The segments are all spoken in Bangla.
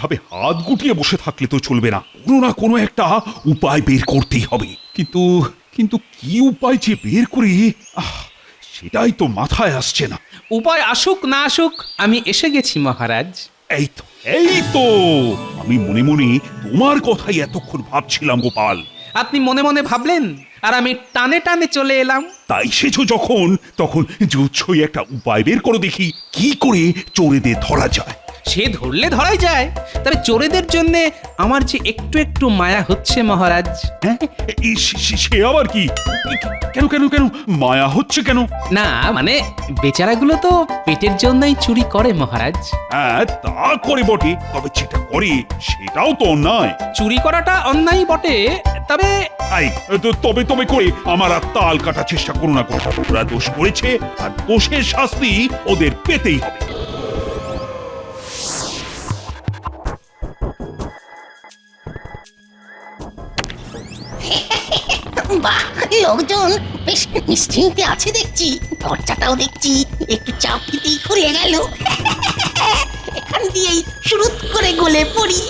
এইভাবে হাত গুটিয়ে বসে থাকলে তো চলবে না, কোনো না কোনো একটা উপায় বের করতেই হবে। কিন্তু কিন্তু কি উপায় যে বের করি, সেটাই তো মাথায় আসছে না। উপায় আসুক না আসুক, আমি এসে গেছি মহারাজ। এই তো এই তো, আমি মনে মনে তোমার কথাই এতক্ষণ ভাবছিলাম গোপাল। আপনি মনে মনে ভাবলেন আর আমি টানে টানে চলে এলাম। তাই সেছো যখন, তখন জুৎসই একটা উপায় বের করো দেখি, কি করে চোরেদের ধরা যায়। সে ধরলে ধরাই যায়, তবে চোরেদের জন্য আমার যে একটু একটু মায়া হচ্ছে মহারাজ। হ্যাঁ, সে আবার কি? কেন কেন কেন মায়া হচ্ছে কেন? না মানে বেচারাগুলো তো পেটের জন্যই চুরি করে মহারাজ। হ্যাঁ তা করে বটে, তবে যেটা করে সেটাও তো অন্যায়। চুরি করাটা অন্যায় বটে, তবে তবে তবে করে আমার আর তাল কাটার চেষ্টা করো না। ওরা দোষ করেছে আর দোষের শাস্তি ওদের পেতেই হবে। বাহ, লোকজন বেশ নিশ্চিন্তে আছে দেখছি। দরজাটাও দেখছি একটু চাপ দিতেই খুলে গেল। এখান দিয়েই শুরু করে গলে পড়ি।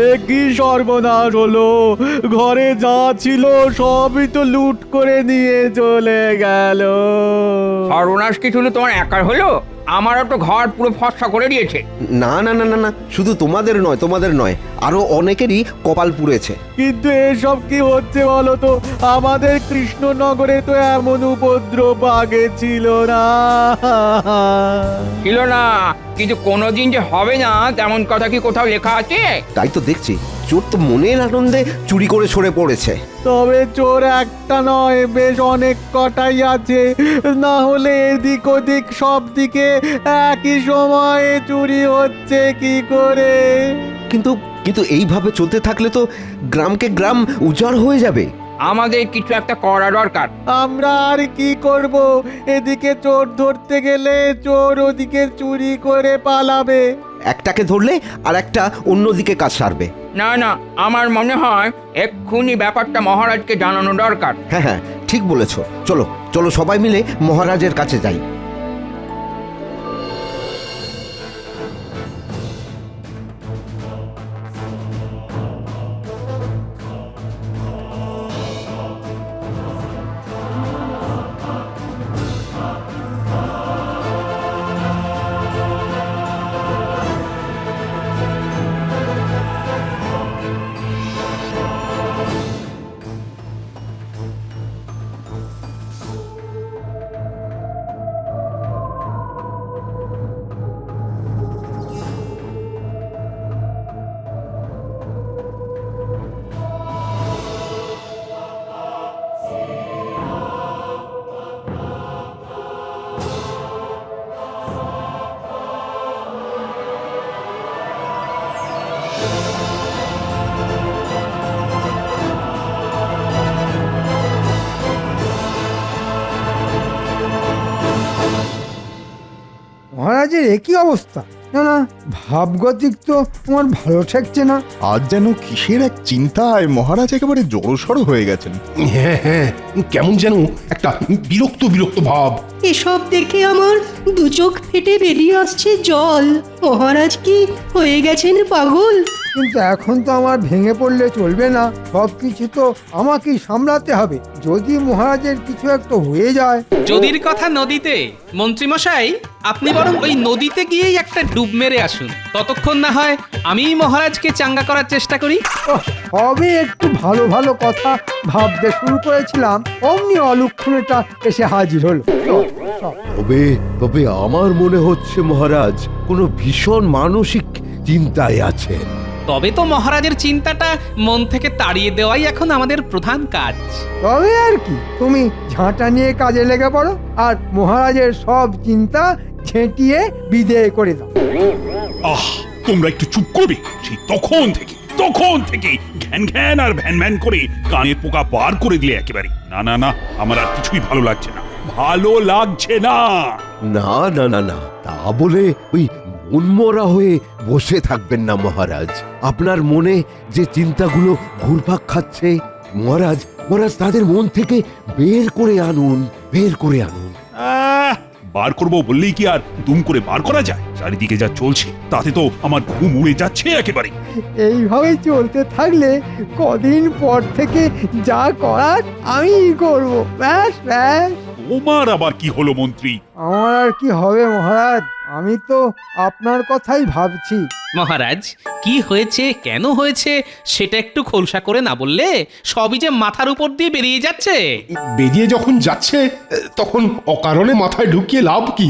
এ কি সর্বনাশ হলো! ঘরে যা ছিল সবই তো লুট করে নিয়ে চলে গেল। সর্বনাশ কি শুধু তোমার একার হলো? আমারও তো ঘর পুরো ফর্সা করে দিয়েছে। না না না না না, শুধু তোমাদের নয়, আরো অনেকেরই কপাল পুড়েছে। কিন্তু এসব কি হচ্ছে বলো তো? আমাদের কৃষ্ণনগরে তো এমন উপদ্রব আগে ছিল না। ছিল না, কিন্তু কোনোদিন যে হবে না তেমন কথা কি কোথাও লেখা আছে? তাই তো দেখছি, চোর তো মনের আনন্দে চুরি করে সরে পড়েছে। তবে চোর একটা নয়, বেশ অনেক কটাই আছে। না হলে এদিক ওদিক সব দিকে একই সময়ে চুরি হচ্ছে কি করে? কিন্তু কিন্তু এইভাবে চলতে থাকলে তো গ্রামকে গ্রাম উজাড় হয়ে যাবে। আমাদের কিছু একটা করা দরকার। আমরা আর কি করব? এদিকে চোর ধরতে গেলে চোর ওদিকে চুরি করে পালাবে। একটাকে ধরলে আর একটা অন্যদিকে কাজ সারবে। না না, আমার মনে হয় এক্ষুনি ব্যাপারটা মহারাজকে জানানো দরকার। হ্যাঁ হ্যাঁ, ঠিক বলেছ। চলো চলো সবাই মিলে মহারাজের কাছে যাই। মহারাজের একই অবস্থা। না না, ভাবগতিক তো আমার ভালো ঠেকছে না। আজ যেন কিসের এক চিন্তায় মহারাজ একেবারে জড়সড় হয়ে গেছেন। হ্যাঁ হ্যাঁ, কেমন যেন একটা বিরক্ত বিরক্ত ভাব। এসব দেখে আমার দু চোখ ফেটে বেরিয়ে আসছে জল। মহারাজ কি হয়ে গেছেন পাগল? কিন্তু এখন তো আমার ভেঙে পড়লে চলবে না, সব কিছু তো আমাকেই সামলাতে হবে। যদি মহারাজের কিছু একটা হয়ে যায়। যদির কথা নদীতে, মন্ত্রীমশাই আপনি বরং ওই নদীতে গিয়েই একটা ডুব মেরে আসুন। ততক্ষণ না হয় আমি মহারাজকে চাঙ্গা করার চেষ্টা করি। সবে একটু ভালো ভালো কথা ভাবতে শুরু করেছিলাম, অমনি অলক্ষণেটা এসে হাজির হলো। তবে আমার মনে হচ্ছে মহারাজ কোনো ভীষণ মানসিক চিন্তায় আছেন। তবে তো মহারাজের চিন্তাটা মন থেকে তাড়িয়ে দেওয়াই এখন আমাদের প্রধান কাজ। তবে আর কি, তুমি ঝাঁটা নিয়ে কাজে লেগে পড়ো আর মহারাজের সব চিন্তা ঝেঁটিয়ে বিদেয় করে দাও। তোমরা একটু চুপ করবে? সেই তখন থেকে ঘ্যান ঘ্যান আর ভ্যান ভ্যান করে কানের পোকা বার করে দিলে একেবারে। না না না, আমার আর কিছুই ভালো লাগছে না। না না না না, তা বলে ওই মনমরা হয়ে বসে থাকবেন না মহারাজ। আপনার মনে যে চিন্তাগুলো ঘুরপাক খাচ্ছে, মহারাজ মহারাজ তাদের মন থেকে বের করে আনুন, বের করে আনুন। বার করবো বললেই কি আর দুম করে বার করা যায়? চারিদিকে যা চলছে তাতে তো আমার ঘুম উড়ে যাচ্ছে একেবারে। এইভাবে চলতে থাকলে কদিন পর থেকে যা করার আমি করব। ব্যাস ব্যাস। তোমার আবার কি হলো মন্ত্রী? আমার আর কি হবে মহারাজ, আমি তো আপনার কথাই ভাবছি। মহারাজ কি হয়েছে কেন হয়েছে সেটা একটু খোলসা করে না বললে সবই যে মাথার উপর দিয়ে বেরিয়ে যাচ্ছে। বেরিয়ে যখন যাচ্ছে তখন অকারণে মাথায় ঢুকিয়ে লাভ কি?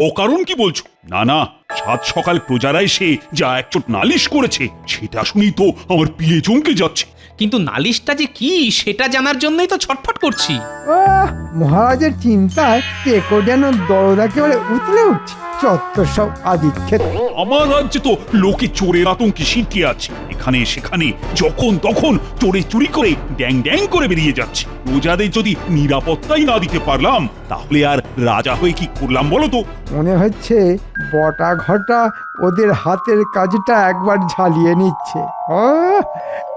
ও কারণ কি বলছো? না না, সাত সকাল প্রজারা এসে যা একচোট নালিশ করেছে সেটা শুনেই তো আমার পিয়ে চমকে যাচ্ছে। কিন্তু নালিশটা যে কি সেটা জানার জন্যই তো ছটফট করছি। মহারাজের চিন্তায় টেকো যেন দরদ একেবারে উতলে উঠছে। চত্বর সব আদিক্ষেত। আমার রাজ্যে তো লোকে চোরের আতঙ্কে সিটকে আছে। এখানে সেখানে যখন তখন চোরে চুরি করে ড্যাং ড্যাং করে বেরিয়ে যাচ্ছে। প্রজাদের যদি নিরাপত্তাই না দিতে পারলাম তাহলে আর রাজা হয়ে কি করলাম বলো তো? মনে হচ্ছে বটা ঘটা ওদের হাতের কাজটা একবার ঝালিয়ে নিচ্ছে।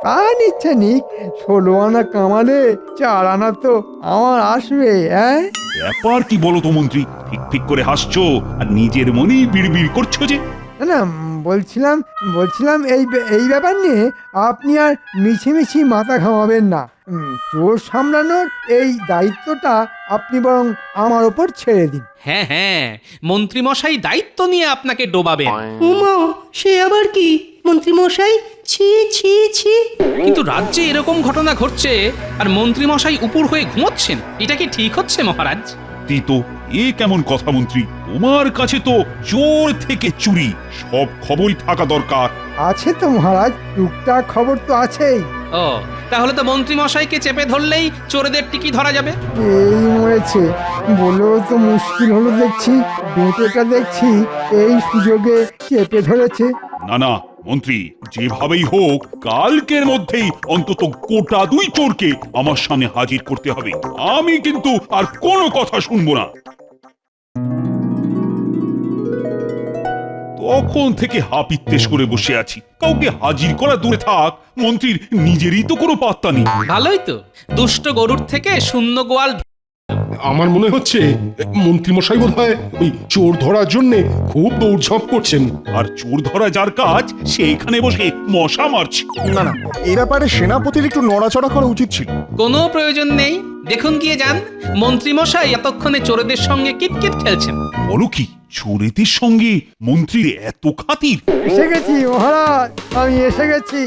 তা নিচ্ছে নিক, 16 আনা কামালে 4 আনা তো আমার আসবে। ব্যাপার কি বলো তো মন্ত্রী? ঠিক ঠিক করে হাসছো আর নিজের মনেই বিড়বিড় করছো যে। না বলছিলাম এই ব্যাপার নিয়ে আপনি আর মিছিমিছি মাথা ঘামাবেন না। চোর সামলানোর এই দায়িত্বটা আপনি বরং আমার ওপর ছেড়ে দিন। হ্যাঁ হ্যাঁ, মন্ত্রী মশাই দায়িত্ব নিয়ে আপনাকে ডোবাবেন। উমা, সে আবার কি মন্ত্রী মশাই? ছি ছি ছি। কিন্তু রাজ্যে এরকম ঘটনা ঘটছে আর মন্ত্রী মশাই উপর হয়ে ঘুমোচ্ছেন, এটা কি ঠিক হচ্ছে মহারাজ? তো এ কেমন কথা মন্ত্রী? তোমার কাছে তো চোর থেকে চুরি সব খবরই থাকা দরকার। আছে তো মহারাজ, টুকটাক খবর তো আছেই। ও, তাহলে তো মন্ত্রী মশাইকে চেপে ধরলেই চোরেদের টিকি ধরা যাবে। এই মরেছে বলেও তো মুশকিল হলো দেখছি। বেঁটেটা দেখছি এই সুযোগে চেপে ধরেছে। না না মন্ত্রী, যেভাবেই হোক কালকের মধ্যেই অন্তত গোটা 2 চোরকে আমার সামনে হাজির করতে হবে। আমি কিন্তু আর কোনো কথা শুনবো না। তখন থেকে হাপিত্তেশ করে বসে আছি, কাউকে হাজির করা দূরে থাক, মন্ত্রীর নিজেরই তো কোনো পাত্তা নেই। ভালোই তো, দুষ্ট গরুর থেকে শূন্য গোয়াল। আমার মনে হচ্ছে মন্ত্রীমশাই বোধহয় ওই চোর ধরার জন্য খুব দৌড়ঝাঁপ করছেন। আর চোর ধরা যার কাজ সে এখানে বসে মশা মারছে। না না, এই ব্যাপারে সেনাপতির একটু নড়াচড়া করা উচিত ছিল। কোনো প্রয়োজন নেই, দেখুন গিয়ে যান। মন্ত্রী মশাই এতক্ষণে চোরেদের সঙ্গে কিটকিট খেলছেন। বলো কি, চোরেদের সঙ্গে মন্ত্রীর এত খাতির? এসে গেছি মহারাজ, আমি এসে গেছি।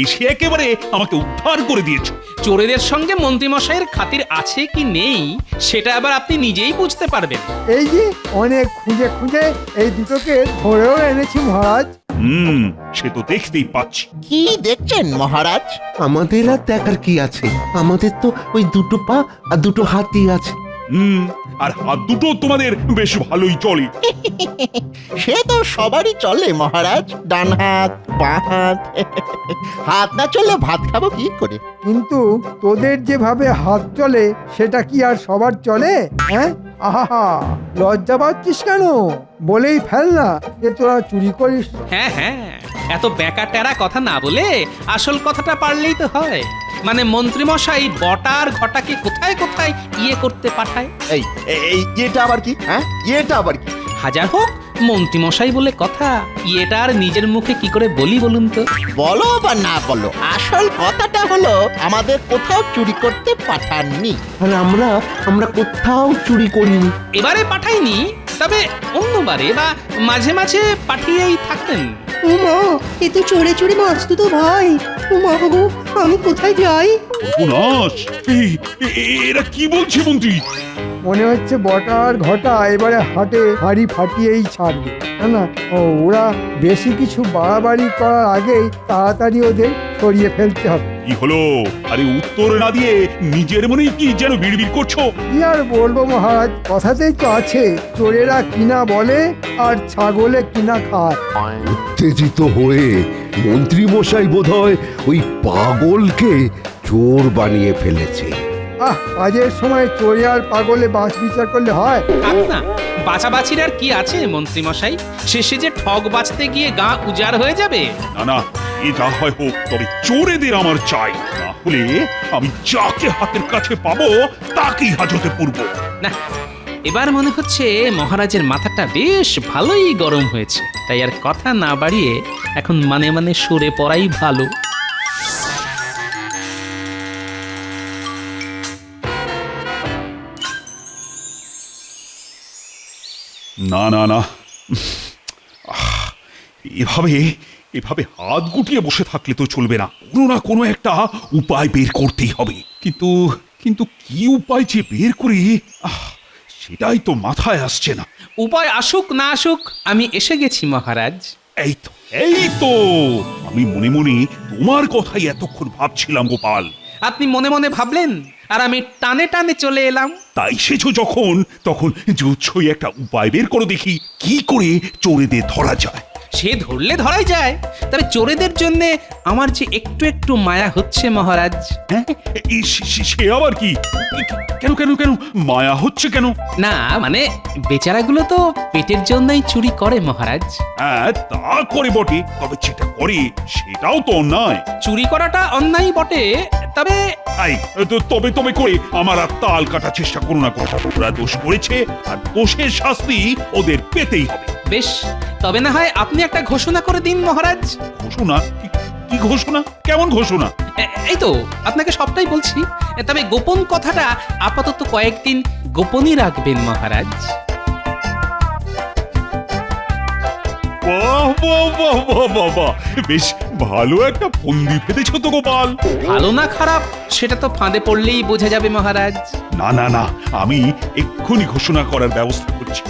এসে একেবারে আমাকে উদ্ধার করে দিয়েছো। চোরেদের সঙ্গে মন্ত্রী মশাইয়ের খাতির আছে কি নেই সেটা আবার আপনি নিজেই বুঝতে পারবেন। এই যে অনেক খুঁজে খুঁজে এই দুটোকে ধরেও এনেছি মহারাজ। সে তো দেখতেই পাচ্ছি। কি দেখছেন মহারাজ? আমাদের আর দেখার কি আছে? আমাদের তো ওই 2 পা আর 2 হাতই আছে। আর হাত দুটো তোমাদের বেশ ভালোই চলে। সে তো সবারই চলে মহারাজ, ডান হাত বাঁ হাত। হাত না চললে ভাত খাবো কি করে? কিন্তু তোদের যেভাবে হাত চলে সেটা কি আর সবার চলে? আহা, লজ্জা পাচ্ছিস কেন? বলেই ফেল না যে তোরা চুরি করিস। হ্যাঁ হ্যাঁ, এত বেকা টেরা কথা না বলে আসল কথাটা পারলেই তো হয়। মানে মন্ত্রী মশাই বটার ঘটাকে কোথায় কোথায় করতে পাঠায়। এই এটা আবার কি? এটা আবার কি? হাজার হোক মন্ত্রী মশাই বলে কথা, এটা আর নিজের মুখে কি করে বলি বলুন তো? বলো বা না বলো, আসল কথাটা হলো আমাদের কোথাও চুরি করতে পাঠাননি। আর আমরা কোথাও চুরি করিনি। এবারে পাঠাইনি, তবে অন্যবারে বা মাঝে মাঝে পাঠিয়েই থাকতেন। উমা, এ তো চোরে চোরে বাঁচত তো ভাই। উমা গো, আমি কোথায় যাই? সর্বনাশ! এরা কি বলছে মন্ত্রী? মনে হচ্ছে বটার ঘটা এবারে হাটে হাড়ি ফাটিয়েই ছাড়বে। না ওরা বেশি কিছু বাড়াবাড়ি করার আগেই তাড়াতাড়ি ওদের সরিয়ে ফেলতে হবে। কি হলো? আরে উত্তর না দিয়ে নিজের মনেই কি যেন বিড়বিড় করছো? কি আর বলবো মহারাজ, কথাতেই তো আছে চোরেরা কিনা বলে আর ছাগলে কিনা খায়। উত্তেজিত হয়ে মন্ত্রী মশাই বোধহয় ওই পাগলকে চোর বানিয়ে ফেলেছে। কাজের সময় চোরে আর পাগলে বাঁশ বিচার করলে হয়? থাক না, বাছাবাছির আর কি আছে মন্ত্রীমশাই? শেষে যে ঠগ বাঁচতে গিয়ে গা উজাড় হয়ে যাবে। না না, এ যা হয় হোক, তবে চোরেদের আমার চাই, না হলে আমি যাকে হাতের কাছে পাবো তাকেই হাজতে পড়ব। না, এবার মনে হচ্ছে মহারাজের মাথাটা বেশ ভালোই গরম হয়েছে, তাই আর কথা না বাড়িয়ে এখন মানে মানে সরে পড়াই ভালো। না না না, এভাবে এভাবে হাত গুটিয়ে বসে থাকলে তো চলবে না, কোনো না কোনো একটা উপায় বের করতেই হবে। কিন্তু কিন্তু কি উপায় যে বের করি, সেটাই তো মাথায় আসছে না। উপায় আসুক না আসুক, আমি এসে গেছি মহারাজ। এই তো এই তো, আমি মনে মনে তোমার কথাই এতক্ষণ ভাবছিলাম গোপাল। আপনি মনে মনে ভাবলেন আর আমি টানে টানে চলে এলাম। তাই এসেছো যখন, তখন জুচ্ছই একটা উপায় বের করো দেখি, কি করে চোরেদের ধরা যায়। সে ধরলে ধরাই যায়, তবে চোরেদের জন্য আমার যে একটু একটু মায়া হচ্ছে মহারাজ। হ্যাঁ, সে আবার কি? কেন কেন কেন মায়া হচ্ছে কেন? না মানে বেচারাগুলো তো পেটের জন্যই চুরি করে মহারাজ। হ্যাঁ, তা করে বটে, তবে যেটা করে সেটাও তো অন্যায়। চুরি করাটা অন্যায় বটে, তবে তবে তবে করে আমার আর তাল কাটার চেষ্টা করো না। ওরা দোষ করেছে আর দোষের শাস্তি ওদের পেতেই হবে। বেশ, তবে না হয় আপনি একটা ঘোষণা করে দিন মহারাজ। ঘোষণা? কি ঘোষণা? কেমন ঘোষণা? এই তো আপনাকে সবটাই বলছি, তবে গোপন কথাটা আপাতত কয়েকদিন গোপনই রাখবেন মহারাজ। বাহ বাহ বাহ বাহ বাহ বাহ, বেশ ভালো একটা ফন্দি ফেলেছো তো গোপাল। ভালো না খারাপ সেটা তো ফাঁদে পড়লেই বোঝা যাবে মহারাজ। না না না, আমি এক্ষুনি ঘোষণা করার ব্যবস্থা করছি।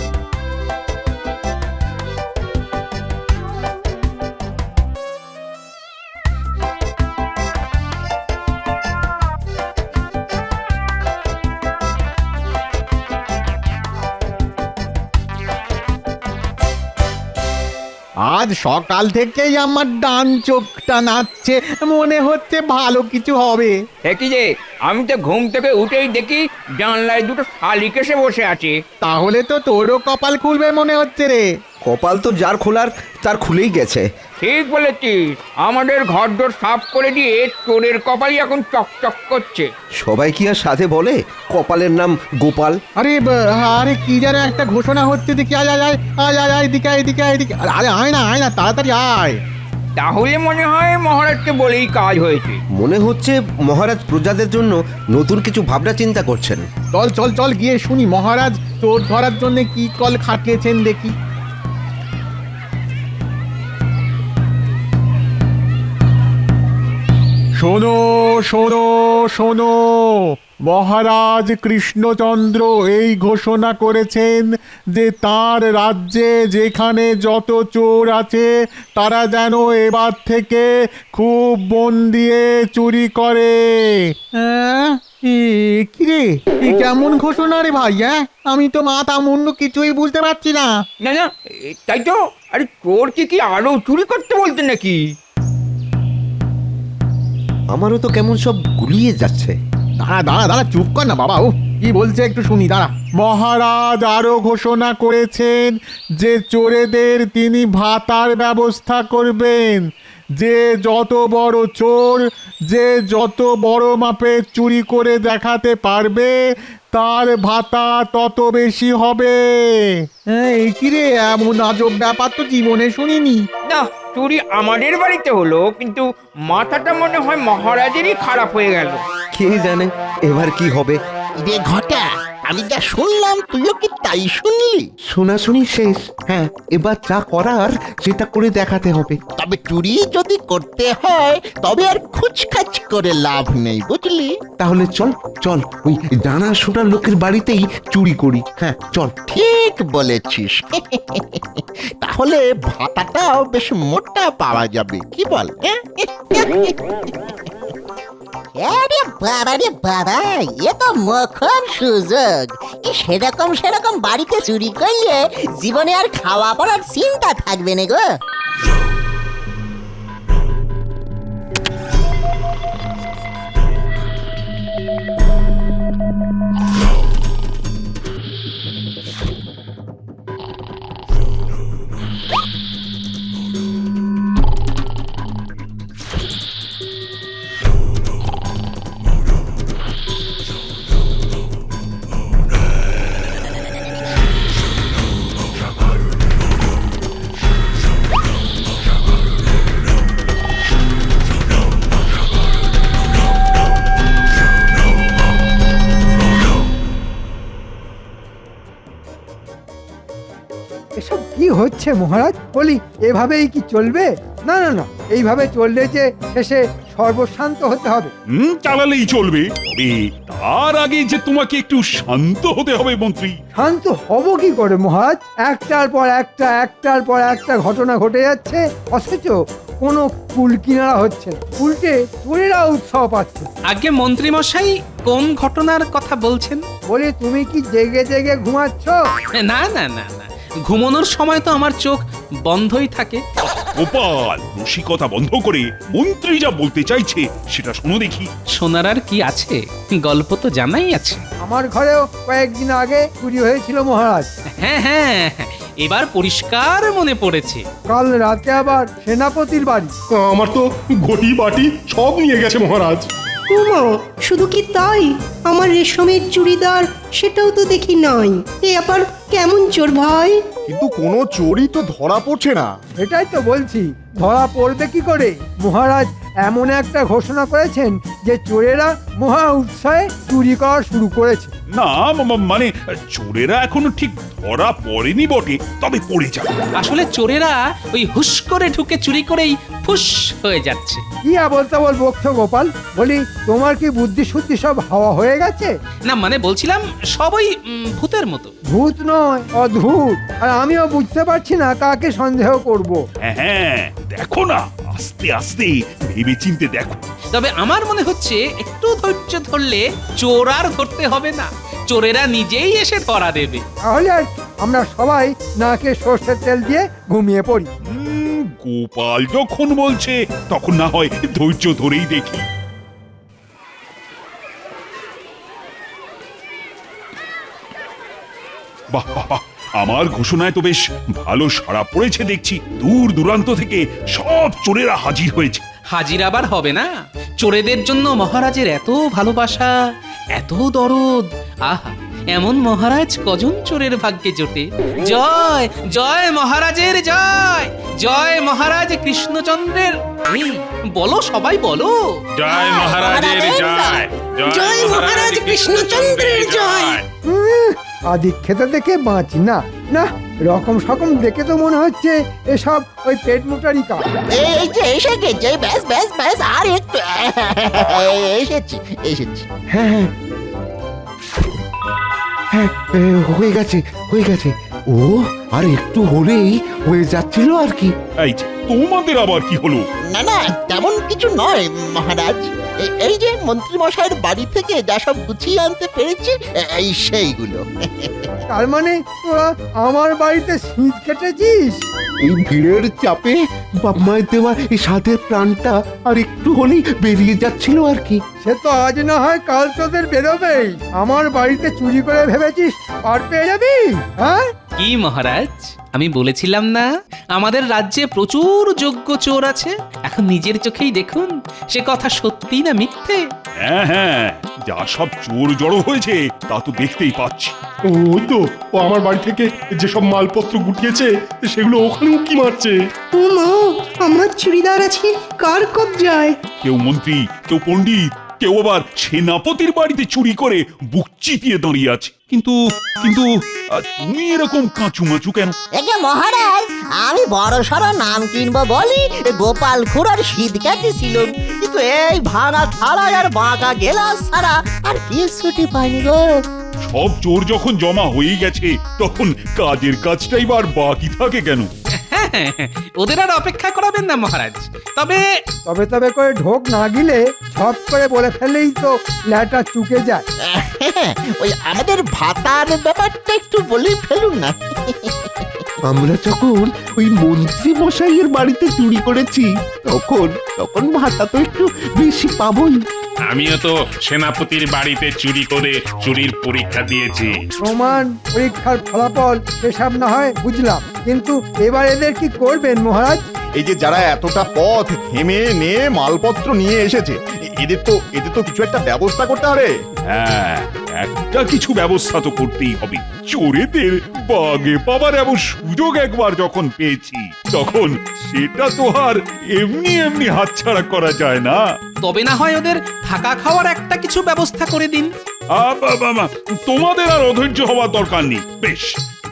আজ সকাল থেকেই আমার ডান চোখটা নাচছে, মনে হচ্ছে ভালো কিছু হবে। কি যে, আমি তো ঘুম থেকে উঠেই দেখি জানলায় দুটো শালিক এসে বসে আছে। তাহলে তো তোরও কপাল খুলবে মনে হচ্ছে রে। কপাল তো যার খোলার তার খুলেই গেছে। ঠিক বলেছিস, আমাদের ঘরদোর সাফ করে দিয়ে চোরের কপালই এখন চকচক করছে। সবাই কি আর সাথে বলে কপালের নাম গোপাল? আরে আরে কি যেন একটা ঘোষণা হচ্ছে, দেখি আয় আয় আয় আয় আয় আয় এদিকে এদিকে এদিকে। আরে আয় না তাড়াতাড়ি আয়। তাহলে মনে হয় মহারাজকে বলেই কাজ হয়েছে। মনে হচ্ছে মহারাজ প্রজাদের জন্য নতুন কিছু ভাবনা চিন্তা করছেন। চল চল চল গিয়ে শুনি মহারাজ চোর ধরার জন্য কি কল খাটিয়েছেন দেখি। শোনো শোনো শোনো, মহারাজ কৃষ্ণচন্দ্র এই ঘোষণা করেছেন যে তার রাজ্যে যেখানে যত চোর আছে তারা যেন এবার থেকে খুব মন দিয়ে চুরি করে। কিরে, কেমন ঘোষণা রে ভাই? আমি তো মাথা মুন্ডু কিছুই বুঝতে পারছি না। না না, তাই তো। আরে চোর কি আরো চুরি করতে বলতে নাকি? আমারও তো কেমন সব গুলিয়ে যাচ্ছে। দাঁড়া চুপ কর না বাবা, ও কি বলছে একটু শুনি, দাঁড়া। মহারাজ আরো ঘোষণা করেছেন যে চোরেদের তিনি ভাতার ব্যবস্থা করবেন। যে যত বড় চোর, যে যত বড় মাপে চুরি করে দেখাতে পারবে তার ভাতা তত বেশি হবে। এই কিরে, এমন আজব ব্যাপার তো জীবনে শুনিনি। না, চুরি আমাদের বাড়িতে হলো, কিন্তু মাথাটা মনে হয় মহারাজেরই খারাপ হয়ে গেল। কে জানে এবার কি হবে। রে ঘটা, আমি যা শুনলাম তুইও কি তাই শুনলি? শোনাশুনি শেষ। হ্যাঁ, এবার যা করার সেটা করে দেখাতে হবে। তবে চুরি যদি করতে হয় তবে আর খুচখাচ করে লাভ নেই, বুঝলি? তাহলে চল চল ওই জানাশোনা লোকের বাড়িতেই চুরি করি। হ্যাঁ চল। ঠিক বলেছিস। তাহলে ভাতাটাও বেশ মোটা পাওয়া যাবে, কি বল? আরে বাবা রে বাবা, এ তো মোক্ষম সুযোগ। সেরকম বাড়িতে চুরি করলে জীবনে আর খাওয়া পড়ার চিন্তা থাকবে না গো। এসব কি হচ্ছে মহারাজ? বলি এভাবেই কি চলবে? না না না, এইভাবে চললে যে শেষে সর্বশান্ত হতে হবে। চালালেই চলবে, তবে তার আগে যে তোমাকে একটু শান্ত হতে হবে মন্ত্রী। শান্ত হব কি করে মহারাজ? একটার পর একটা ঘটনা ঘটে যাচ্ছে, অথচ কোনো কুল কিনারা হচ্ছে না। উল্টে চোরেরা উৎসাহ পাচ্ছে। আগে মন্ত্রী মশাই কোন ঘটনার কথা বলছেন? বলি তুমি কি জেগে জেগে ঘুমাচ্ছ? না না না না, ঘুমানোর সময় তো আমার চোখ বন্ধই থাকে। গোপাল, রসিকতা বন্ধ করে মন্ত্রী যা বলতে চাইছে সেটা শোনো দেখি। শোনার আর কি আছে, গল্প তো জানাই আছে। আমার ঘরেও কয়েকদিন আগে চুরি হয়েছিল মহারাজ। হ্যাঁ হ্যাঁ, এবার পরিষ্কার মনে পড়েছে। কাল রাতে আবার সেনাপতির বাড়ি। আমার তো ঘটি বাটি সব নিয়ে গেছে মহারাজ। উমা, শুধু কি তাই? আমার রেশমের চুড়িদার সেটাও তো দেখি নাই। এ আবার কেমন চোর ভাই? কিন্তু কোনো চোরই তো ধরা পড়ছে না। এটাই তো বলছি, ধরা পড়বে কি করে? মহারাজ এমন একটা ঘোষণা করেছেন যে চোরেরা মহা উৎসাহে চুরি করা শুরু করেছে। না মানে চোরেরা এখনো ঠিক ধরা পড়েনি বটে, তবে পড়ে যাবে। আসলে চোরেরা ওই হুশ করে ঢুকে চুরি করেই ফুস হয়ে যাচ্ছে। কি আবল তাবল বকছো গোপাল? বলি তোমার কি বুদ্ধি শুদ্ধি সব হাওয়া হয়ে গেছে? না মানে বলছিলাম সবই ভূতের মতো। ভূত নয়, অদ্ভুত। আর আমিও বুঝতে পারছি না কাকে সন্দেহ করব। হ্যাঁ, দেখো না, আস্তে আস্তে ভেবে চিনতে দেখো। তবে আমার মনে হচ্ছে একটু ধৈর্য ধরলে চোর আর ধরতে হবে না, চোরেরা নিজেই এসে ধরা দেবে। তাহলে আর আমরা সবাই নাকে সর্ষের তেল দিয়ে ঘুমিয়ে পড়ি। গোপাল যখন বলছে তখন না হয় ধৈর্য ধরেই দেখি। বাহ বাহ বাহ, আমার ঘোষণায় তো বেশ ভালো সাড়া পড়েছে দেখছি। দূর দূরান্ত থেকে সব চোরেরা হাজির হয়েছে। হাজির আবার হবে না? চোরেদের জন্য মহারাজের এত ভালোবাসা, এত দরদ। আহা, এমন মহারাজ কজন চোরের ভাগ্যে জোটে। জয় জয় মহারাজের জয়, জয় মহারাজ কৃষ্ণচন্দ্রের। এই বলো, সবাই বলো। জয় মহারাজের জয়, জয় মহারাজ কৃষ্ণচন্দ্রের জয়। আদি খেতে দেখে বাঁচি না। না, রকম সকম দেখে তো মনে হচ্ছে এসব ওই পেট মোটারি কাজ। এই যে এসে গেছে, ব্যাস ব্যাস ব্যাস, আর একটু এসেছি এসেছি। হ্যাঁ হ্যাঁ হ্যাঁ, হয়ে গেছে হয়ে গেছে। ও আর একটু হলেই হয়ে যাচ্ছিল আর কি। এই যে, তোমাদের আবার কি হলো? না না, তেমন কিছু নয় মহারাজ। এই যে মন্ত্রী মশাইয়ের বাড়ি থেকে যা সব গুছিয়ে আনতে পেরেছি, এই সেইগুলো। তার মানে তোরা আমার বাড়িতে শীত কেটেছিস? এই ভিড়ের চাপে বাপ মায়ের দেওয়া এই সাধের প্রাণটা আর একটু হলেই বেরিয়ে যাচ্ছিল আর কি। সে তো আজ না হয় কাল তোদের বেরোবেই। আমার বাড়িতে চুরি করে ভেবেছিস পার পেয়ে যাবি? হ্যাঁ কি মহারাজ, আমি বলেছিলাম না আমাদের রাজ্যে প্রচুর যোগ্য চোর আছে। এখন নিজের চোখেই দেখুন সে কথা সত্যি না মিথ্যে। হ্যাঁ হ্যাঁ, যা সব চোর জড়ো হয়েছে তা তো দেখতেই পাচ্ছি। ওই তো, ও আমার বাড়ি থেকে যেসব মালপত্র গুটিয়েছে সেগুলো ওখানে উকি মারছে। উমা, আমার চুড়িদার আছে কার কবজায়? কেউ মন্ত্রী, কেউ পণ্ডিত, কেউ আবার সেনাপতির বাড়িতে চুরি করে বুক চিতিয়ে দাঁড়িয়ে আছে। কিন্তু কিন্তু তুমি এরকম কাঁচুমাচু কেন? একে মহারাজ, আমি বড় সড় নাম কিনবো বলি গোপাল খুড়ার শীত কাটিছিল, কিন্তু এই ভাঙা থালা আর বাঁকা গেলাস ছাড়া আর কিছুটি পাইনি গো। সব চোর যখন জমা হয়ে গেছে তখন কাজের কাজটাই বার বাকি থাকে কেন? হ্যাঁ, ওদের আর অপেক্ষা করাবেন না মহারাজ। তবে তবে তবে করে ঢোক না গিলে ঝপ করে বলে ফেললেই তো ল্যাটা চুকে যায়। ওই আমাদের ভাতার ব্যাপারটা একটু বলে ফেলুন না। আমরা যখন ওই মন্ত্রী মশাইয়ের বাড়িতে চুরি করেছি তখন তখন ভাতা তো একটু বেশি পাবোই। আমিও তো সেনাপতির বাড়িতে চুরি করে চুরির পরীক্ষা দিয়েছি। প্রমাণ পরীক্ষার ফলাফল সেসব না হয় বুঝলাম, কিন্তু এবার এদের কি করবেন মহারাজ? এই যে যারা এতটা পথ ঘেমে নিয়ে মালপত্র নিয়ে এসেছে, এদের তো কিছু একটা ব্যবস্থা করতে হবে। হ্যাঁ, একটা কিছু ব্যবস্থা তো করতেই হবে। চোরেদের বাগে পাবার এমন সুযোগ একবার যখন পেয়েছি তখন সেটা তো আর এমনি এমনি হাতছাড়া করা যায় না। তবে না হয় ওদের থাকা খাওয়ার একটা কিছু ব্যবস্থা করে দিন। তোমাদের আর অধৈর্য হওয়ার দরকার নেই। বেশ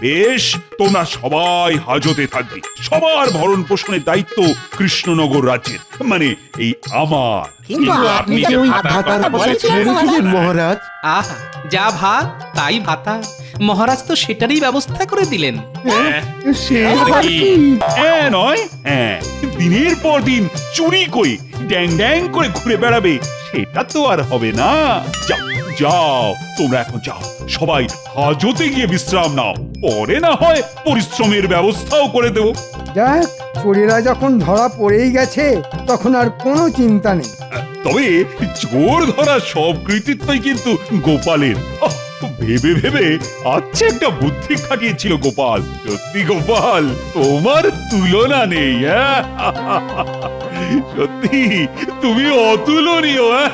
বেশ, তোমরা সবাই হাজতে থাকবে। সবার ভরণ পোষণের দায়িত্ব কৃষ্ণনগর রাজ্যের, মানে এই আমার। কিন্তু আপনি যে যে ভাতার কথা বলেছিলেন ছেড়েছিলেন মহারাজ। আহা, যা ভাত তাই ভাতা। মহারাজ তো সেটারই ব্যবস্থা করে দিলেন। সে তাহলে আবার কি? কি? হ্যাঁ নয়, হ্যাঁ, দিনের পর দিন চুরি করে ড্যাং ড্যাং করে ঘুরে বেড়াবে, সেটা তো আর হবে না। যাও যাও, তোমরা এখন যাও, সবাই হাজতে গিয়ে বিশ্রাম নাও, পরে না হয় পরিশ্রমের ব্যবস্থাও করে দেবো। যাক, চোরেরা যখন ধরা পড়েই গেছে তখন আর কোনো চিন্তা নেই। তবে চোর ধরা সব কৃতিত্বই কিন্তু গোপালের। ভেবে ভেবে আচ্ছা একটা বুদ্ধি খাটিয়েছিল গোপাল। সত্যি গোপাল, তোমার তুলনা নেই। হ্যাঁ, সত্যি তুমি অতুলনীয়। হ্যাঁ।